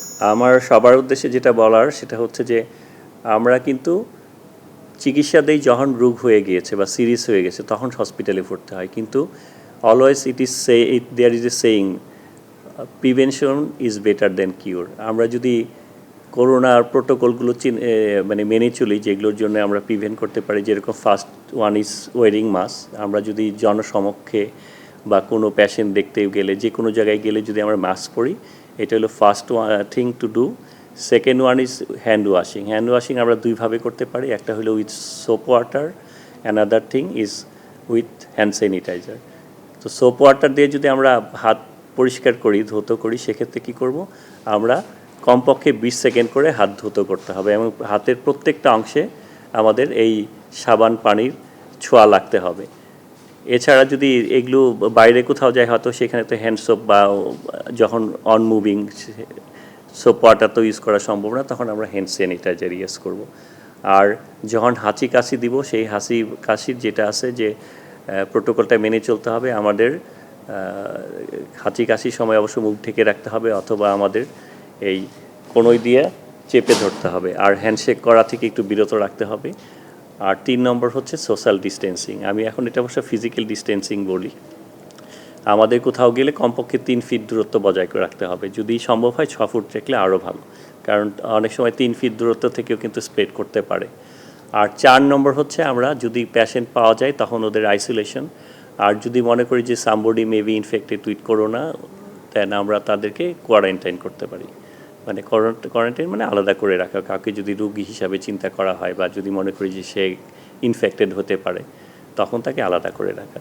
আমার সবার উদ্দেশ্যে যেটা বলার সেটা হচ্ছে যে আমরা কিন্তু চিকিৎসা দেই যখন রোগ হয়ে গিয়েছে বা সিরিয়াস হয়ে গেছে তখন হসপিটালে ভর্তি হয়, কিন্তু always it is say there is a saying prevention is better than cure. আমরা যদি করোনার প্রোটোকলগুলো মানে মেনে চলি, যেগুলোর জন্য আমরা প্রিভেন্ট করতে পারি, যেরকম first one is wearing mask. আমরা যদি জনসমক্ষে বা কোনো পেশেন্ট দেখতে গেলে, যে কোনো জায়গায় গেলে যদি আমরা মাস্ক পরি, এটা হলো first thing to do. Second one is hand washing. Hand washing আমরা দুইভাবে করতে পারি, একটা হলো with soap water, another thing is with hand sanitiser. তো সোপ ওয়াটার দিয়ে যদি আমরা হাত পরিষ্কার করি, ধৌত করি, সেক্ষেত্রে কী করব, আমরা কমপক্ষে 20 সেকেন্ড করে হাত ধৌত করতে হবে এবং হাতের প্রত্যেকটা অংশে আমাদের এই সাবান পানির ছোঁয়া লাগতে হবে। এছাড়া যদি এগুলো বাইরে কোথাও যায়, হয়তো সেখানে তো হ্যান্ড সোপ বা যখন অন মুভিং সোপ ওয়াটার তো ইউজ করা সম্ভব না, তখন আমরা হ্যান্ড স্যানিটাইজার ইউজ করব। আর যখন হাঁচি কাশি দিব, সেই হাঁচি কাশির যেটা আছে যে প্রোটোকলটা মেনে চলতে হবে আমাদের। হাঁচি কাশির সময় অবশ্য মুখ ঢেকে রাখতে হবে, অথবা আমাদের এই কনুই দিয়ে চেপে ধরতে হবে, আর হ্যান্ডশেক করা থেকে একটু বিরত রাখতে হবে। আর 3 নম্বর হচ্ছে সোশ্যাল ডিস্টেন্সিং। আমি এখন এটা অবশ্য ফিজিক্যাল ডিস্টেন্সিং বলি। আমাদের কোথাও গেলে কমপক্ষে 3 ফিট দূরত্ব বজায় করে রাখতে হবে, যদি সম্ভব হয় 6 ফুট রাখলে আরও ভালো, কারণ অনেক সময় 3 ফিট দূরত্ব থেকেও কিন্তু স্প্রেড করতে পারে। আর 4 নম্বর হচ্ছে আমরা যদি পেশেন্ট পাওয়া যায় তখন ওদের আইসোলেশন। আর যদি মনে করি যে somebody maybe infected with corona, then আমরা তাদেরকে কোয়ারেন্টাইন করতে পারি। মানে কোয়ারেন্টাইন মানে আলাদা করে রাখা, কাউকে যদি রোগী হিসাবে চিন্তা করা হয় বা যদি মনে করি যে সে ইনফেক্টেড হতে পারে, তখন তাকে আলাদা করে রাখা।